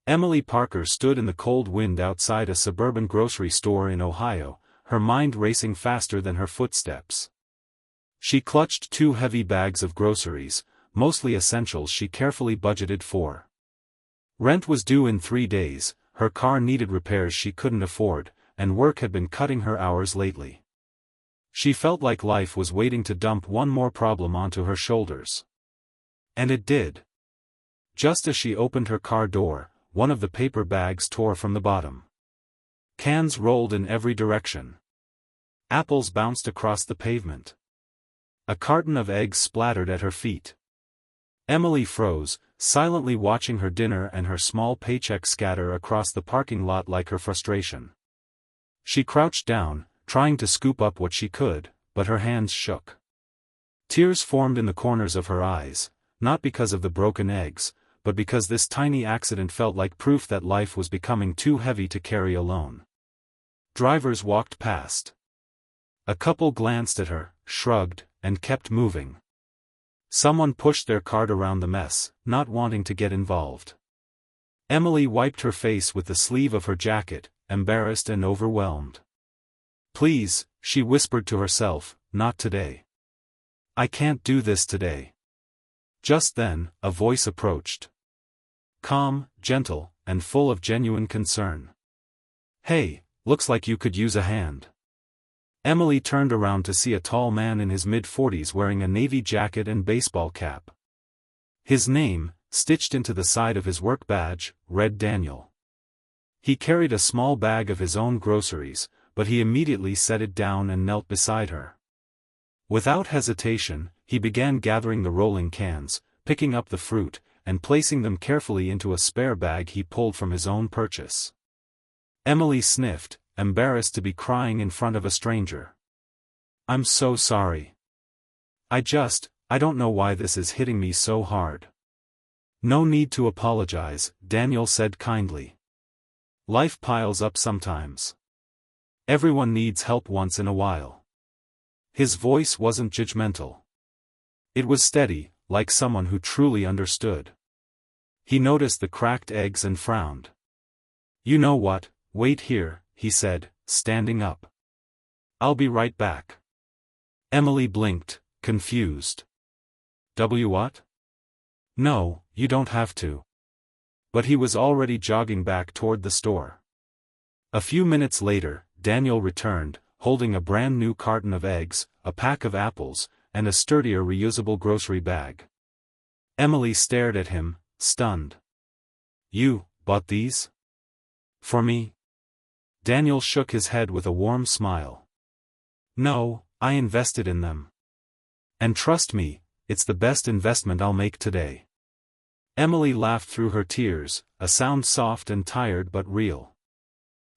Emily Parker stood in the cold wind outside a suburban grocery store in Ohio, her mind racing faster than her footsteps. She clutched 2 heavy bags of groceries, mostly essentials she carefully budgeted for. Rent was due in 3 days, her car needed repairs she couldn't afford, and work had been cutting her hours lately. She felt like life was waiting to dump one more problem onto her shoulders. And it did. Just as she opened her car door, one of the paper bags tore from the bottom. Cans rolled in every direction. Apples bounced across the pavement. A carton of eggs splattered at her feet. Emily froze, silently watching her dinner and her small paycheck scatter across the parking lot like her frustration. She crouched down, trying to scoop up what she could, but her hands shook. Tears formed in the corners of her eyes, not because of the broken eggs, but because this tiny accident felt like proof that life was becoming too heavy to carry alone. Drivers walked past. A couple glanced at her, shrugged, and kept moving. Someone pushed their cart around the mess, not wanting to get involved. Emily wiped her face with the sleeve of her jacket, embarrassed and overwhelmed. "Please," she whispered to herself, "not today. I can't do this today." Just then, a voice approached. Calm, gentle, and full of genuine concern. "Hey, looks like you could use a hand." Emily turned around to see a tall man in his mid-40s wearing a navy jacket and baseball cap. His name, stitched into the side of his work badge, read Daniel. He carried a small bag of his own groceries, but he immediately set it down and knelt beside her. Without hesitation, he began gathering the rolling cans, picking up the fruit, and placing them carefully into a spare bag he pulled from his own purchase. Emily sniffed, embarrassed to be crying in front of a stranger. "I'm so sorry. I don't know why this is hitting me so hard." "No need to apologize," Daniel said kindly. "Life piles up sometimes. Everyone needs help once in a while." His voice wasn't judgmental. It was steady, like someone who truly understood. He noticed the cracked eggs and frowned. "You know what, wait here," he said, standing up. "I'll be right back." Emily blinked, confused. What? "No, you don't have to." But he was already jogging back toward the store. A few minutes later, Daniel returned, holding a brand new carton of eggs, a pack of apples, and a sturdier reusable grocery bag. Emily stared at him, stunned. "You bought these? For me?" Daniel shook his head with a warm smile. "No, I invested in them. And trust me, it's the best investment I'll make today." Emily laughed through her tears, a sound soft and tired but real.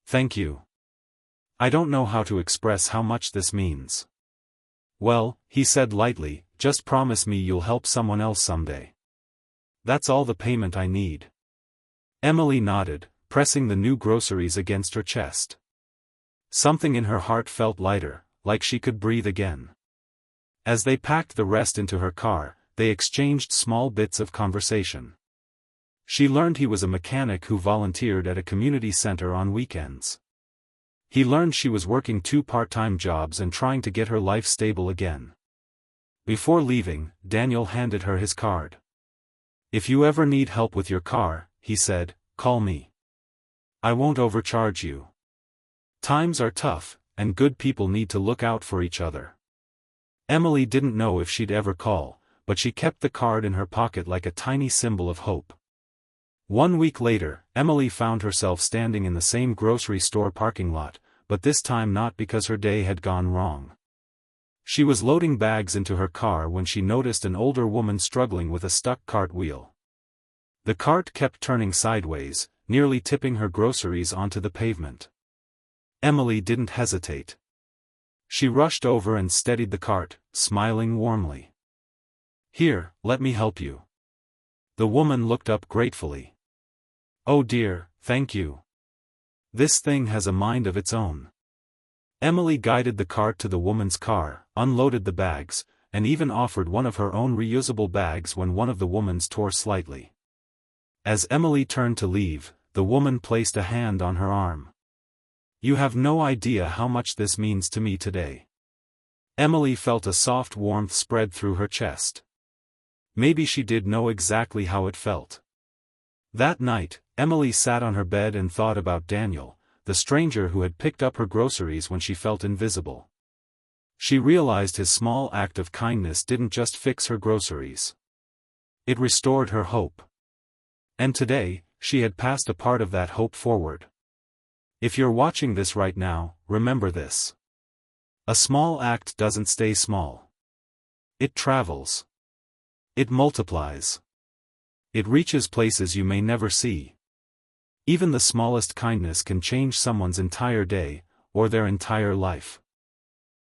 "Thank you. I don't know how to express how much this means." "Well," he said lightly, "just promise me you'll help someone else someday. That's all the payment I need." Emily nodded, pressing the new groceries against her chest. Something in her heart felt lighter, like she could breathe again. As they packed the rest into her car, they exchanged small bits of conversation. She learned he was a mechanic who volunteered at a community center on weekends. He learned she was working 2 part-time jobs and trying to get her life stable again. Before leaving, Daniel handed her his card. "If you ever need help with your car," he said, "call me. I won't overcharge you. Times are tough, and good people need to look out for each other." Emily didn't know if she'd ever call, but she kept the card in her pocket like a tiny symbol of hope. 1 week later, Emily found herself standing in the same grocery store parking lot, but this time not because her day had gone wrong. She was loading bags into her car when she noticed an older woman struggling with a stuck cart wheel. The cart kept turning sideways, nearly tipping her groceries onto the pavement. Emily didn't hesitate. She rushed over and steadied the cart, smiling warmly. "Here, let me help you." The woman looked up gratefully. "Oh dear, thank you. This thing has a mind of its own." Emily guided the cart to the woman's car, unloaded the bags, and even offered one of her own reusable bags when one of the woman's tore slightly. As Emily turned to leave, the woman placed a hand on her arm. "You have no idea how much this means to me today." Emily felt a soft warmth spread through her chest. Maybe she did know exactly how it felt. That night, Emily sat on her bed and thought about Daniel, the stranger who had picked up her groceries when she felt invisible. She realized his small act of kindness didn't just fix her groceries. It restored her hope. And today, she had passed a part of that hope forward. If you're watching this right now, remember this. A small act doesn't stay small. It travels. It multiplies. It reaches places you may never see. Even the smallest kindness can change someone's entire day, or their entire life.